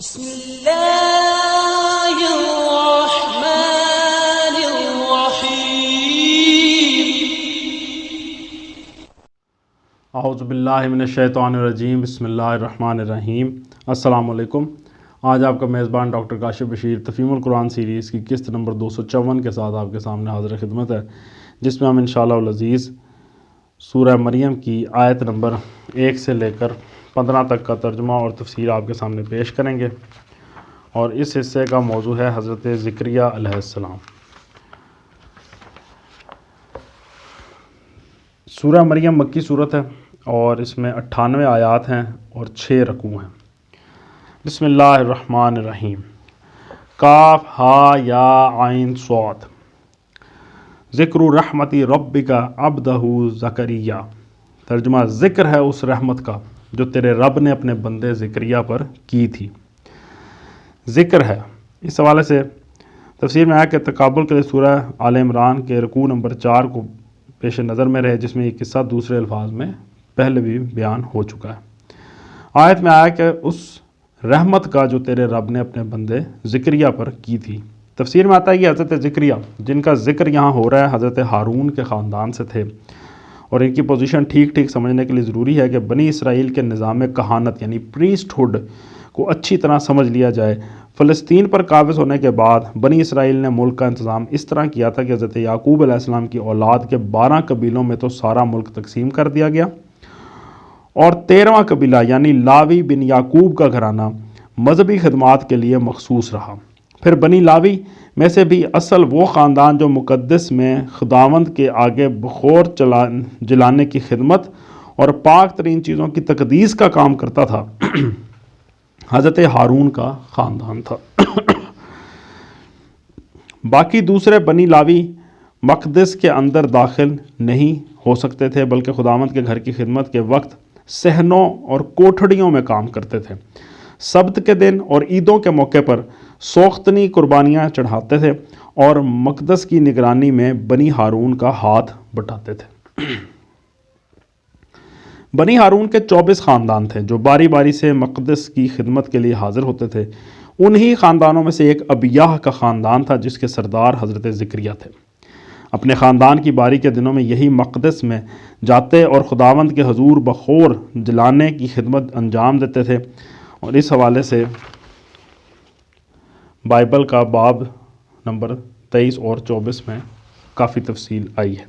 بسم اللہ الرحمن الرحیم۔ اعوذ باللہ من الشیطان الرجیم، بسم اللہ الرحمن الرحیم۔ السلام علیکم۔ آج آپ کا میزبان ڈاکٹر کاشف بشیر تفہیم القرآن سیریز کی قسط نمبر 254 کے ساتھ آپ کے سامنے حاضر خدمت ہے، جس میں ہم انشاءاللہ العزیز سورہ مریم کی آیت نمبر 1 سے لے کر 15 تک کا ترجمہ اور تفسیر آپ کے سامنے پیش کریں گے، اور اس حصے کا موضوع ہے حضرت زکریا علیہ السلام۔ سورہ مریم مکی صورت ہے اور اس میں 98 آیات ہیں اور 6 رکوع ہیں۔ بسم اللہ الرحمن الرحیم۔ کاف ہا یا عین صاد۔ ذکر رحمت ربک عبدہ زکریا۔ ترجمہ ذکر ہے اس رحمت کا جو تیرے رب نے اپنے بندے زکریا پر کی تھی۔ ذکر ہے، اس حوالے سے تفسیر میں آیا کہ تقابل کے لیے سورہ آل عمران کے رکوع نمبر 4 کو پیش نظر میں رہے، جس میں یہ قصہ دوسرے الفاظ میں پہلے بھی بیان ہو چکا ہے۔ آیت میں آیا کہ اس رحمت کا جو تیرے رب نے اپنے بندے زکریا پر کی تھی۔ تفسیر میں آتا ہے کہ حضرت زکریا جن کا ذکر یہاں ہو رہا ہے حضرت ہارون کے خاندان سے تھے، اور ان کی پوزیشن ٹھیک سمجھنے کے لیے ضروری ہے کہ بنی اسرائیل کے نظام کہانت یعنی پریسٹ ہوڈ کو اچھی طرح سمجھ لیا جائے۔ فلسطین پر قابض ہونے کے بعد بنی اسرائیل نے ملک کا انتظام اس طرح کیا تھا کہ حضرت یعقوب علیہ السلام کی اولاد کے 12 قبیلوں میں تو سارا ملک تقسیم کر دیا گیا، اور 13واں قبیلہ یعنی لاوی بن یعقوب کا گھرانہ مذہبی خدمات کے لیے مخصوص رہا۔ پھر بنی لاوی میں سے بھی اصل وہ خاندان جو مقدس میں خداوند کے آگے بخور جلانے کی خدمت اور پاک ترین چیزوں کی تقدیس کا کام کرتا تھا، حضرت ہارون کا خاندان تھا۔ باقی دوسرے بنی لاوی مقدس کے اندر داخل نہیں ہو سکتے تھے، بلکہ خداوند کے گھر کی خدمت کے وقت صحنوں اور کوٹھڑیوں میں کام کرتے تھے۔ سبت کے دن اور عیدوں کے موقع پر سوختنی قربانیاں چڑھاتے تھے اور مقدس کی نگرانی میں بنی ہارون کا ہاتھ بٹاتے تھے۔ بنی ہارون کے 24 خاندان تھے جو باری باری سے مقدس کی خدمت کے لیے حاضر ہوتے تھے۔ انہی خاندانوں میں سے ایک ابیاہ کا خاندان تھا جس کے سردار حضرت زکریا تھے۔ اپنے خاندان کی باری کے دنوں میں یہی مقدس میں جاتے اور خداوند کے حضور بخور جلانے کی خدمت انجام دیتے تھے، اور اس حوالے سے بائبل کا باب نمبر 23 اور 24 میں کافی تفصیل آئی ہے۔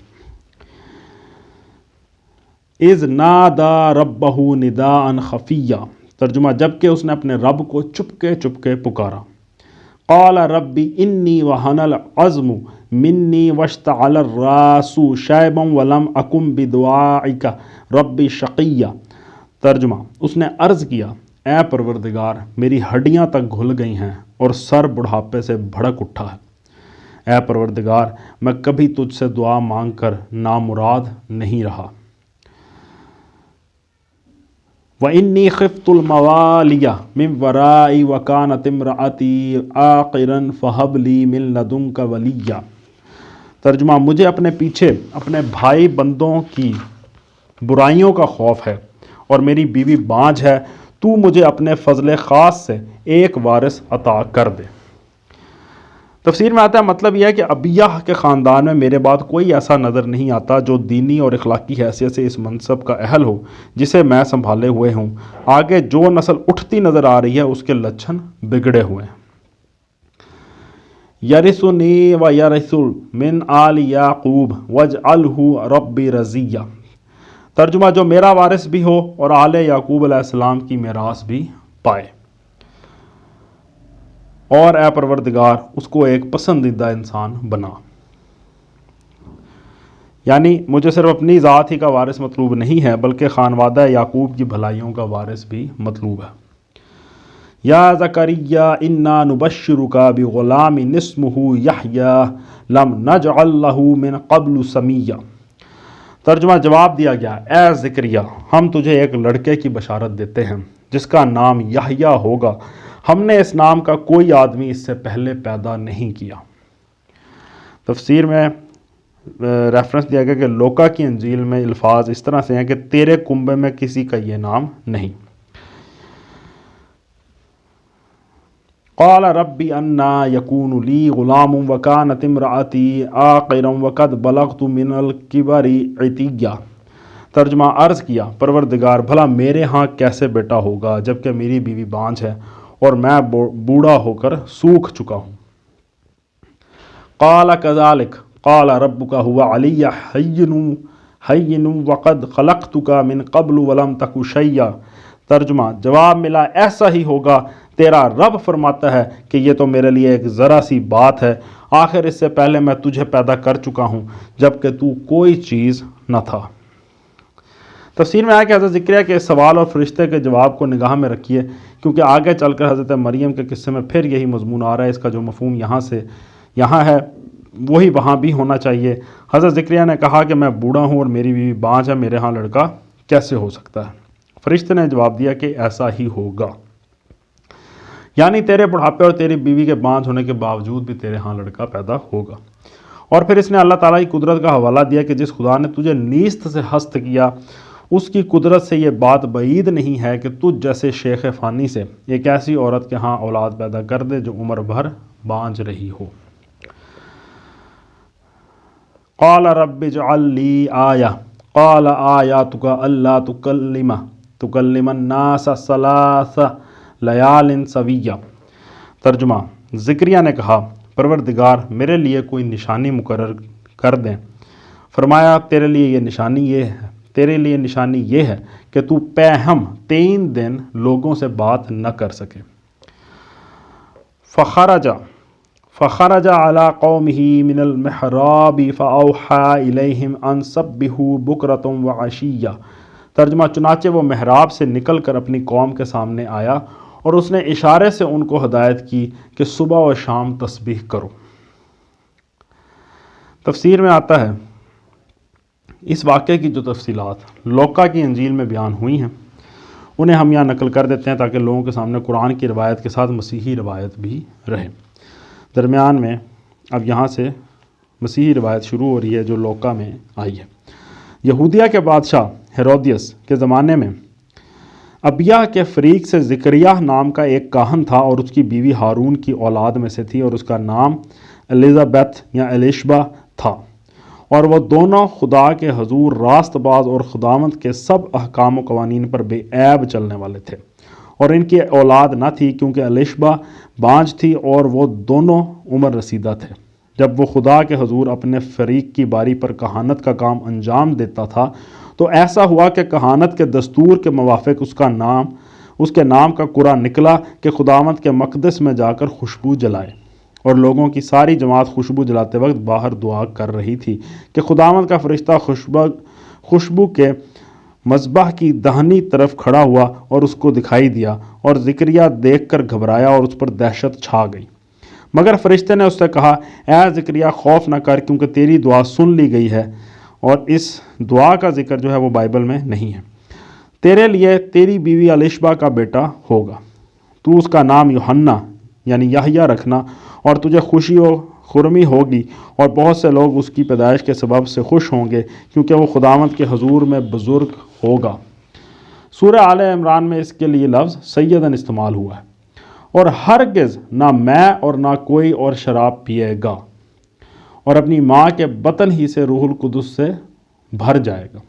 اذ نادا ربہ نداء خفیہ۔ ترجمہ جبکہ اس نے اپنے رب کو چپکے پکارا۔ قال ربی انی وہن العظم منی واشتعل الراس شیبا ولم اکن بدعائک ربی شقیہ۔ ترجمہ اس نے عرض کیا، اے پروردگار میری ہڈیاں تک گھل گئی ہیں اور سر بڑھاپے سے بھڑک اٹھا ہے۔ اے پروردگار میں کبھی تجھ سے دعا مانگ کر نامراد نہیں رہا۔ وَإِنِّي خِفْتُ الْمَوَالِيَ مِنْ وَرَائِي وَكَانَتِ امْرَأَتِي عَاقِرًا فَهَبْ لِي مِنْ لَدُنْكَ وَلِيًّا۔ ترجمہ مجھے اپنے پیچھے اپنے بھائی بندوں کی برائیوں کا خوف ہے اور میری بیوی بانجھ ہے، تو مجھے اپنے فضل خاص سے ایک وارث عطا کر دے۔ تفسیر میں آتا ہے مطلب یہ ہے کہ ابیہ کے خاندان میں میرے بعد کوئی ایسا نظر نہیں آتا جو دینی اور اخلاقی حیثیت سے اس منصب کا اہل ہو جسے میں سنبھالے ہوئے ہوں۔ آگے جو نسل اٹھتی نظر آ رہی ہے اس کے لچھن بگڑے ہوئے ہیں۔ یرثنی و یرث من آل یعقوب واجعلہ ربی رضیہ۔ ترجمہ جو میرا وارث بھی ہو اور آل یعقوب علیہ السلام کی میراث بھی پائے، اور اے پروردگار اس کو ایک پسندیدہ انسان بنا۔ یعنی مجھے صرف اپنی ذات ہی کا وارث مطلوب نہیں ہے بلکہ خانوادہ یعقوب کی بھلائیوں کا وارث بھی مطلوب ہے۔ یا زکریا انا نبشرک بغلام اسمہ یحییٰ لم نجعل لہ من قبل سمیہ۔ ترجمہ جواب دیا گیا، اے زکریا ہم تجھے ایک لڑکے کی بشارت دیتے ہیں جس کا نام یحییٰ ہوگا، ہم نے اس نام کا کوئی آدمی اس سے پہلے پیدا نہیں کیا۔ تفسیر میں ریفرنس دیا گیا کہ لوکا کی انجیل میں الفاظ اس طرح سے ہیں کہ تیرے کنبے میں کسی کا یہ نام نہیں۔ قال ربی انا یکون لی غلام وکانت امرأتی عاقرا وقد بلغت من الکبر عتیہ۔ ترجمہ عرض کیا، پروردگار بھلا میرے ہاں کیسے بیٹا ہوگا جبکہ میری بیوی بانجھ ہے اور میں بوڑھا ہو کر سوکھ چکا ہوں۔ قال کذالک قال ربک هو علی حین وقد خلقتک من قبل ولم تک شیئا۔ ترجمہ جواب ملا، ایسا ہی ہوگا، تیرا رب فرماتا ہے کہ یہ تو میرے لیے ایک ذرا سی بات ہے، آخر اس سے پہلے میں تجھے پیدا کر چکا ہوں جبکہ تو کوئی چیز نہ تھا۔ تفسیر میں آیا کہ حضرت زکریا کے اس سوال اور فرشتے کے جواب کو نگاہ میں رکھیے، کیونکہ آگے چل کر حضرت مریم کے قصے میں پھر یہی مضمون آ رہا ہے۔ اس کا جو مفہوم یہاں ہے وہی وہاں بھی ہونا چاہیے۔ حضرت زکریا نے کہا کہ میں بوڑھا ہوں اور میری بیوی بانجھ ہے، میرے ہاں لڑکا کیسے ہو سکتا ہے؟ فرشتے نے جواب دیا کہ ایسا ہی ہوگا، یعنی تیرے بڑھاپے اور تیری بیوی کے بانجھ ہونے کے باوجود بھی تیرے ہاں لڑکا پیدا ہوگا۔ اور پھر اس نے اللہ تعالیٰ کی قدرت کا حوالہ دیا کہ جس خدا نے تجھے نیست سے ہست کیا، اس کی قدرت سے یہ بات بعید نہیں ہے کہ تجھ جیسے شیخ فانی سے ایک ایسی عورت کے ہاں اولاد پیدا کر دے جو عمر بھر بانجھ رہی ہو۔ قال رب اجعل لی آیہ قال آیاتک اللہ تکلم الناس ثلاث لیال سویہ۔ ترجمہ زکریا نے کہا، پروردگار میرے لیے کوئی نشانی مقرر کر دیں۔ فرمایا تیرے لیے نشانی یہ ہے کہ تو پیہم 3 دن لوگوں سے بات نہ کر سکے۔ فخرج علی قومہ من المحراب فاوحی الیہم ان سبحوا بکرۃ وعشیہ۔ ترجمہ چنانچہ وہ محراب سے نکل کر اپنی قوم کے سامنے آیا اور اس نے اشارے سے ان کو ہدایت کی کہ صبح و شام تسبیح کرو۔ تفسیر میں آتا ہے اس واقعے کی جو تفصیلات لوقا کی انجیل میں بیان ہوئی ہیں انہیں ہم یہاں نقل کر دیتے ہیں تاکہ لوگوں کے سامنے قرآن کی روایت کے ساتھ مسیحی روایت بھی رہے۔ درمیان میں اب یہاں سے مسیحی روایت شروع ہو رہی ہے جو لوقا میں آئی ہے۔ یہودیہ کے بادشاہ ہیرودیس کے زمانے میں ابیہ کے فریق سے زکریا نام کا ایک کاہن تھا اور اس کی بیوی ہارون کی اولاد میں سے تھی اور اس کا نام الیزابیتھ یا الیشبا تھا، اور وہ دونوں خدا کے حضور راست باز اور خداوند کے سب احکام و قوانین پر بے عیب چلنے والے تھے، اور ان کی اولاد نہ تھی کیونکہ الیشبا بانجھ تھی اور وہ دونوں عمر رسیدہ تھے۔ جب وہ خدا کے حضور اپنے فریق کی باری پر کہانت کا کام انجام دیتا تھا تو ایسا ہوا کہ کہانت کے دستور کے موافق اس کے نام کا قرعہ نکلا کہ خداوند کے مقدس میں جا کر خوشبو جلائے، اور لوگوں کی ساری جماعت خوشبو جلاتے وقت باہر دعا کر رہی تھی کہ خداوند کا فرشتہ خوشبو کے مذبح کی دہنی طرف کھڑا ہوا اور اس کو دکھائی دیا، اور زکریا دیکھ کر گھبرایا اور اس پر دہشت چھا گئی۔ مگر فرشتے نے اس سے کہا، اے زکریا خوف نہ کر، کیونکہ تیری دعا سن لی گئی ہے، اور اس دعا کا ذکر جو ہے وہ بائبل میں نہیں ہے۔ تیرے لیے تیری بیوی الیشبا کا بیٹا ہوگا، تو اس کا نام یوحنا یعنی یحییٰ رکھنا، اور تجھے خوشی و خرمی ہوگی اور بہت سے لوگ اس کی پیدائش کے سبب سے خوش ہوں گے کیونکہ وہ خداوند کے حضور میں بزرگ ہوگا۔ سورہ آل عمران میں اس کے لیے لفظ سیدن استعمال ہوا ہے۔ اور ہرگز نہ میں اور نہ کوئی اور شراب پیے گا، اور اپنی ماں کے بطن ہی سے روح القدس سے بھر جائے گا،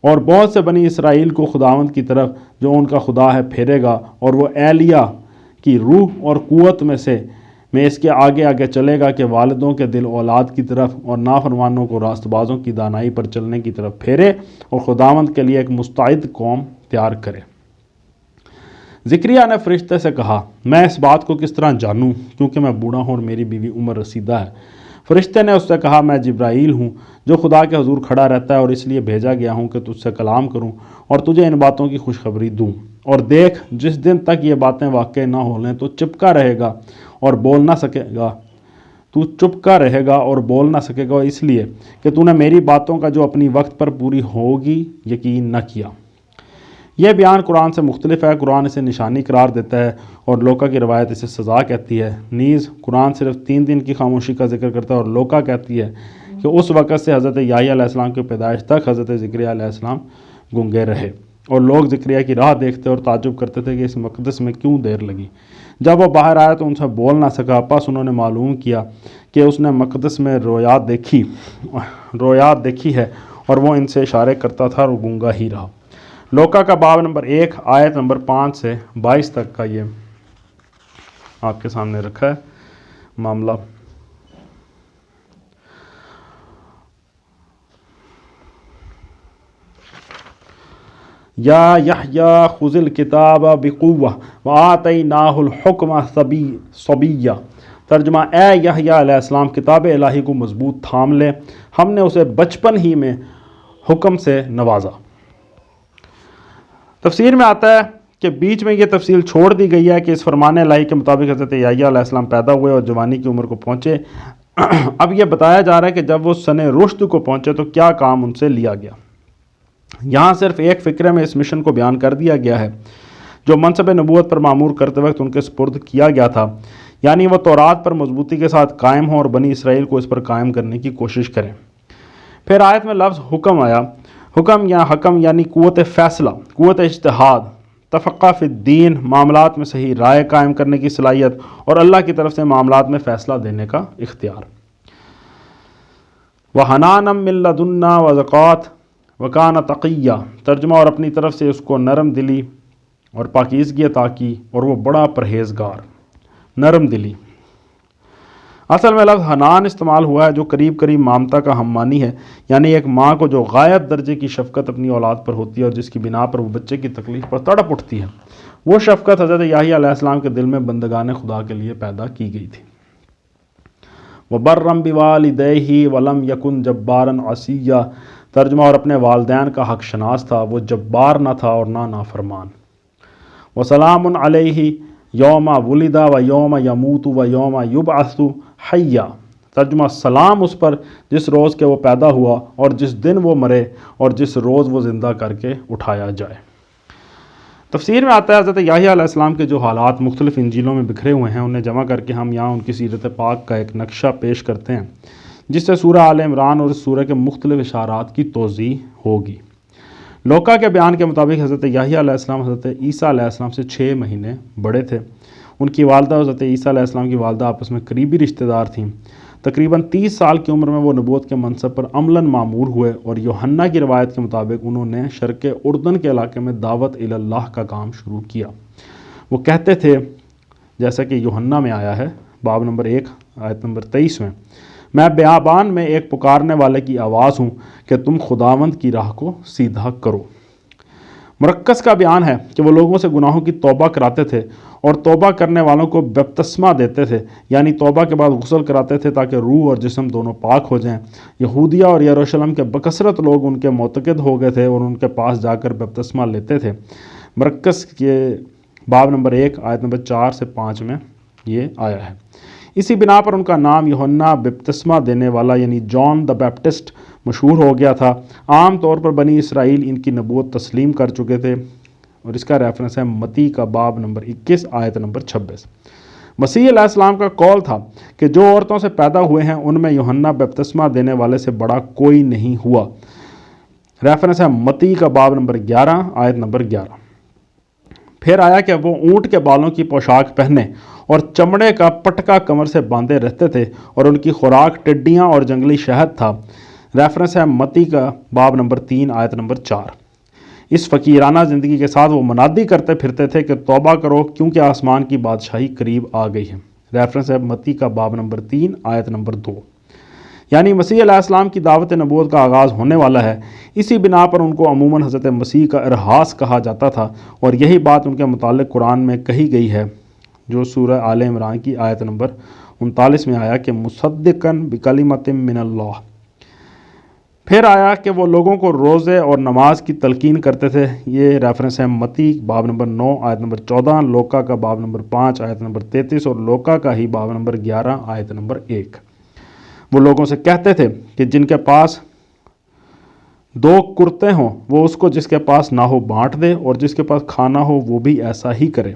اور بہت سے بنی اسرائیل کو خداوند کی طرف جو ان کا خدا ہے پھیرے گا، اور وہ ایلیا کی روح اور قوت میں اس کے آگے آگے چلے گا کہ والدوں کے دل اولاد کی طرف اور نافرمانوں کو راست بازوں کی دانائی پر چلنے کی طرف پھیرے اور خداوند کے لیے ایک مستعد قوم تیار کرے۔ زکریا نے فرشتے سے کہا، میں اس بات کو کس طرح جانوں کیونکہ میں بوڑھا ہوں اور میری بیوی عمر رسیدہ ہے؟ فرشتے نے اس سے کہا، میں جبرائیل ہوں جو خدا کے حضور کھڑا رہتا ہے، اور اس لیے بھیجا گیا ہوں کہ تجھ سے کلام کروں اور تجھے ان باتوں کی خوشخبری دوں۔ اور دیکھ، جس دن تک یہ باتیں واقع نہ ہو لیں تو چپکا رہے گا اور بول نہ سکے گا، اس لیے کہ تو نے میری باتوں کا جو اپنی وقت پر پوری ہوگی یقین نہ کیا۔ یہ بیان قرآن سے مختلف ہے۔ قرآن اسے نشانی قرار دیتا ہے اور لوقا کی روایت اسے سزا کہتی ہے۔ نیز قرآن صرف 3 دن کی خاموشی کا ذکر کرتا ہے، اور لوقا کہتی ہے کہ اس وقت سے حضرت یحییٰ علیہ السلام کی پیدائش تک حضرت زکریا علیہ السلام گنگے رہے، اور لوگ ذکریہ کی راہ دیکھتے اور تعجب کرتے تھے کہ اس مقدس میں کیوں دیر لگی۔ جب وہ باہر آیا تو ان سے بول نہ سکا، پس انہوں نے معلوم کیا کہ اس نے مقدس میں رویات دیکھی ہے، اور وہ ان سے اشارے کرتا تھا اور گونگا ہی رہا۔ لوکا کا باب نمبر 1 آیت نمبر 5 سے 22 تک کا یہ آپ کے سامنے رکھا ہے معاملہ۔ یا یحییٰ خذ الکتاب بقوہ وآتیناہ الحکم صبیہ۔ ترجمہ: اے یحییٰ علیہ السلام، کتاب الہی کو مضبوط تھام لے، ہم نے اسے بچپن ہی میں حکم سے نوازا۔ تفسیر میں آتا ہے کہ بیچ میں یہ تفصیل چھوڑ دی گئی ہے کہ اس فرمان الہی کے مطابق حضرت یحییٰ علیہ السلام پیدا ہوئے اور جوانی کی عمر کو پہنچے۔ اب یہ بتایا جا رہا ہے کہ جب وہ سن رشد کو پہنچے تو کیا کام ان سے لیا گیا۔ یہاں صرف ایک فقرے میں اس مشن کو بیان کر دیا گیا ہے جو منصب نبوت پر معمور کرتے وقت ان کے سپرد کیا گیا تھا، یعنی وہ تورات پر مضبوطی کے ساتھ قائم ہوں اور بنی اسرائیل کو اس پر قائم کرنے کی کوشش کریں۔ پھر آیت میں لفظ حکم آیا۔ حکم یا حکم یعنی قوت فیصلہ، قوت اجتہاد، تفقہ فی الدین، معاملات میں صحیح رائے قائم کرنے کی صلاحیت اور اللہ کی طرف سے معاملات میں فیصلہ دینے کا اختیار۔ وَحَنَانًا مِن لَّدُنَّا وَزَكَاةً وَكَانَ تَقِيًّا۔ ترجمہ: اور اپنی طرف سے اس کو نرم دلی اور پاکیزگی عطا کی اور وہ بڑا پرہیزگار۔ نرم دلی، اصل میں لفظ حنان استعمال ہوا ہے جو قریب قریب مامتا کا ہم معنی ہے، یعنی ایک ماں کو جو غائب درجے کی شفقت اپنی اولاد پر ہوتی ہے اور جس کی بنا پر وہ بچے کی تکلیف پر تڑپ اٹھتی ہے۔ وہ شفقت حضرت یحییٰ علیہ السلام کے دل میں بندگان خدا کے لیے پیدا کی گئی تھی۔ وَبَرًّا بِوَالِدَيْهِ وَلَمْ يَكُنْ جَبَّارًا عَصِيًّا۔ ترجمہ: اور اپنے والدین کا حق شناس تھا، وہ جبار نہ تھا اور نہ نافرمان۔ وَسَلَامٌ عَلَيْهِ یوم ولد ویوم یموت ویوم یبعث حیا۔ ترجمہ: سلام اس پر جس روز کے وہ پیدا ہوا اور جس دن وہ مرے اور جس روز وہ زندہ کر کے اٹھایا جائے۔ تفسیر میں آتا ہے حضرت یحییٰ علیہ السلام کے جو حالات مختلف انجیلوں میں بکھرے ہوئے ہیں انہیں جمع کر کے ہم یہاں ان کی سیرت پاک کا ایک نقشہ پیش کرتے ہیں جس سے سورہ آل عمران اور اس سورہ کے مختلف اشارات کی توضیح ہوگی۔ لوکا کے بیان کے مطابق حضرت یحییٰ علیہ السلام حضرت عیسیٰ علیہ السلام سے 6 مہینے بڑے تھے۔ ان کی والدہ حضرت عیسیٰ علیہ السلام کی والدہ آپس میں قریبی رشتہ دار تھیں۔ تقریباً 30 سال کی عمر میں وہ نبوت کے منصب پر عملاً معمور ہوئے اور یوحنا کی روایت کے مطابق انہوں نے شرق اردن کے علاقے میں دعوت الی اللہ کا کام شروع کیا۔ وہ کہتے تھے، جیسا کہ یوحنا میں آیا ہے باب نمبر 1 آیت نمبر 23 میں بیابان میں ایک پکارنے والے کی آواز ہوں کہ تم خداوند کی راہ کو سیدھا کرو۔ مرکز کا بیان ہے کہ وہ لوگوں سے گناہوں کی توبہ کراتے تھے اور توبہ کرنے والوں کو بپتسمہ دیتے تھے، یعنی توبہ کے بعد غسل کراتے تھے تاکہ روح اور جسم دونوں پاک ہو جائیں۔ یہودیہ اور یروشلم کے بکثرت لوگ ان کے معتقد ہو گئے تھے اور ان کے پاس جا کر بپتسمہ لیتے تھے۔ مرکز کے باب نمبر 1 آیت نمبر 4 سے 5 میں یہ آیا ہے۔ اسی بنا پر ان کا نام یوحنا بپتسمہ دینے والا یعنی جان دا بیپٹسٹ مشہور ہو گیا تھا۔ عام طور پر بنی اسرائیل ان کی نبوت تسلیم کر چکے تھے اور اس کا ریفرنس ہے متی کا باب نمبر 21 آیت نمبر 26۔ مسیح علیہ السلام کا قول تھا کہ جو عورتوں سے پیدا ہوئے ہیں ان میں یوحنا بپتسمہ دینے والے سے بڑا کوئی نہیں ہوا۔ ریفرنس ہے متی کا باب نمبر 11 آیت نمبر 11۔ پھر آیا کہ وہ اونٹ کے بالوں کی پوشاک پہنے اور چمڑے کا پٹکا کمر سے باندھے رہتے تھے اور ان کی خوراک ٹڈیاں اور جنگلی شہد تھا۔ ریفرنس ہے متی کا باب نمبر 3 آیت نمبر 4۔ اس فقیرانہ زندگی کے ساتھ وہ منادی کرتے پھرتے تھے کہ توبہ کرو کیونکہ آسمان کی بادشاہی قریب آ گئی ہے۔ ریفرنس ہے متی کا باب نمبر 3 آیت نمبر 2۔ یعنی مسیح علیہ السلام کی دعوت نبوت کا آغاز ہونے والا ہے۔ اسی بنا پر ان کو عموماً حضرت مسیح کا ارہاس کہا جاتا تھا اور یہی بات ان کے متعلق قرآن میں کہی گئی ہے جو سورہ آل عمران کی آیت نمبر 39 میں آیا کہ مصدقاً بکلمۃ من اللہ۔ پھر آیا کہ وہ لوگوں کو روزے اور نماز کی تلقین کرتے تھے۔ یہ ریفرنس ہے متی باب نمبر 9 آیت نمبر 14، لوکا کا باب نمبر 5 آیت نمبر 33 اور لوکا کا ہی باب نمبر 11 آیت نمبر 1۔ وہ لوگوں سے کہتے تھے کہ جن کے پاس 2 کرتے ہوں وہ اس کو جس کے پاس نہ ہو بانٹ دے اور جس کے پاس کھانا ہو وہ بھی ایسا ہی کرے۔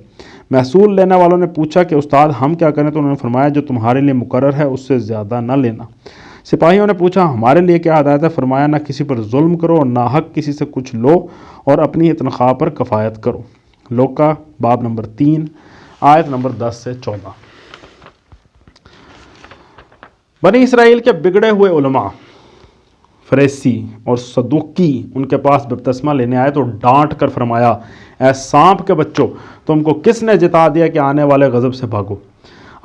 محصول لینے والوں نے پوچھا کہ استاد ہم کیا کریں، تو انہوں نے فرمایا جو تمہارے لیے مقرر ہے اس سے زیادہ نہ لینا۔ سپاہیوں نے پوچھا ہمارے لیے کیا ہدایت ہے؟ فرمایا نہ کسی پر ظلم کرو اور نہ حق کسی سے کچھ لو اور اپنی تنخواہ پر کفایت کرو۔ لوکا باب نمبر 3 آیت نمبر 10 سے 14۔ بنی اسرائیل کے بگڑے ہوئے علماء فریسی اور صدوقی ان کے پاس بپتسمہ لینے آئے تو ڈانٹ کر فرمایا اے سانپ کے بچوں، تم کو کس نے جتا دیا کہ آنے والے غضب سے بھاگو؟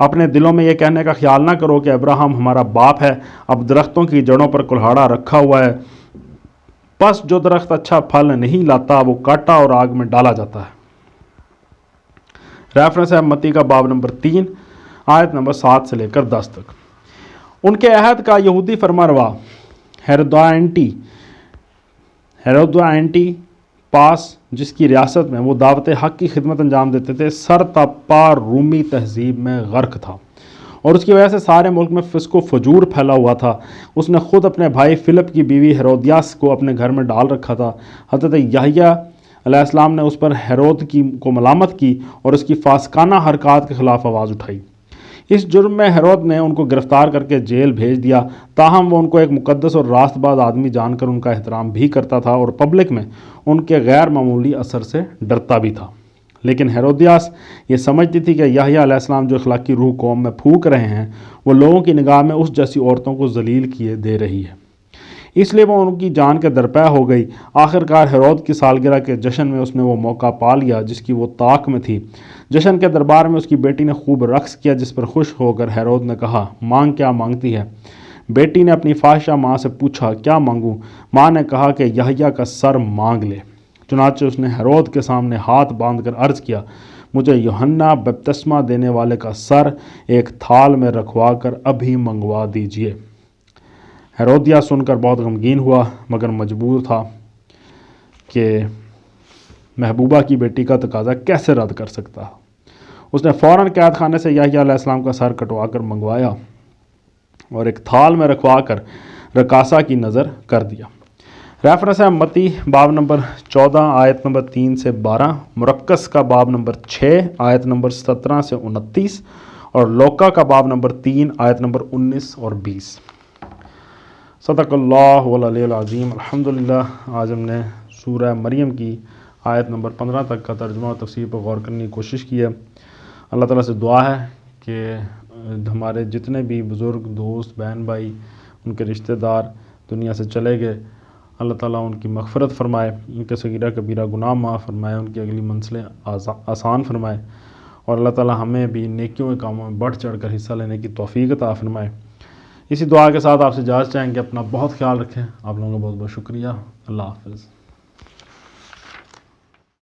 اپنے دلوں میں یہ کہنے کا خیال نہ کرو کہ ابراہیم ہمارا باپ ہے، اب درختوں کی جڑوں پر کلہاڑا رکھا ہوا ہے، پس جو درخت اچھا پھل نہیں لاتا وہ کاٹا اور آگ میں ڈالا جاتا ہے۔ ریفرنس ہے متی کا باب نمبر 3 آیت نمبر 7 سے لے کر 10 تک۔ ان کے عہد کا یہودی فرما روا ہیرودونٹی پاس، جس کی ریاست میں وہ دعوت حق کی خدمت انجام دیتے تھے، سر تپا رومی تہذیب میں غرق تھا اور اس کی وجہ سے سارے ملک میں فسق و فجور پھیلا ہوا تھا۔ اس نے خود اپنے بھائی فلپ کی بیوی ہیرودیاس کو اپنے گھر میں ڈال رکھا تھا۔ حضرت یحییٰ علیہ السلام نے اس پر ہیرود کو ملامت کی اور اس کی فاسقانہ حرکات کے خلاف آواز اٹھائی۔ اس جرم میں ہیرود نے ان کو گرفتار کر کے جیل بھیج دیا، تاہم وہ ان کو ایک مقدس اور راست باز آدمی جان کر ان کا احترام بھی کرتا تھا اور پبلک میں ان کے غیر معمولی اثر سے ڈرتا بھی تھا۔ لیکن ہیرودیاس یہ سمجھتی تھی کہ یحییٰ علیہ السلام جو اخلاقی روح قوم میں پھونک رہے ہیں وہ لوگوں کی نگاہ میں اس جیسی عورتوں کو ذلیل کیے دے رہی ہے، اس لیے وہ ان کی جان کے درپے ہو گئی۔ آخرکار ہیرود کی سالگرہ کے جشن میں اس نے وہ موقع پا لیا جس کی وہ طاق میں تھی۔ جشن کے دربار میں اس کی بیٹی نے خوب رقص کیا، جس پر خوش ہو کر ہیرود نے کہا مانگ کیا مانگتی ہے؟ بیٹی نے اپنی فاحشہ ماں سے پوچھا کیا مانگوں؟ ماں نے کہا کہ یحییٰ کا سر مانگ لے۔ چنانچہ اس نے ہیرود کے سامنے ہاتھ باندھ کر عرض کیا مجھے یوحنا بپتسمہ دینے والے کا سر ایک تھال میں رکھوا کر ابھی منگوا دیجیے۔ ہیرودیہ سن کر بہت غمگین ہوا، مگر مجبور تھا کہ محبوبہ کی بیٹی کا تقاضا کیسے رد کر سکتا۔ اس نے فوراً قید خانے سے یحییٰ علیہ السلام کا سر کٹوا کر منگوایا اور ایک تھال میں رکھوا کر رکاسہ کی نظر کر دیا۔ ریفرنس ہے متی باب نمبر 14 آیت نمبر 3 سے 12، مرکز کا باب نمبر 6 آیت نمبر 17 سے 29 اور لوکا کا باب نمبر 3 آیت نمبر 19 اور 20۔ صدق اللہ العلی العظیم۔ الحمدللہ آج ہم نے سورہ مریم کی آیت نمبر 15 تک کا ترجمہ اور تفسیر پر غور کرنے کی کوشش کی ہے۔ اللہ تعالیٰ سے دعا ہے کہ ہمارے جتنے بھی بزرگ دوست بہن بھائی ان کے رشتہ دار دنیا سے چلے گئے، اللہ تعالیٰ ان کی مغفرت فرمائے، ان کے صغیرہ کبیرہ گناہ معاف فرمائے، ان کی اگلی منزلیں آسان فرمائے اور اللہ تعالیٰ ہمیں بھی نیکیوں کے کاموں میں بڑھ چڑھ کر حصہ لینے کی توفیق عطا فرمائے۔ اسی دعا کے ساتھ آپ سے اجازت چاہیں گے، اپنا بہت خیال رکھیں۔ آپ لوگوں کا بہت بہت شکریہ۔ اللہ حافظ۔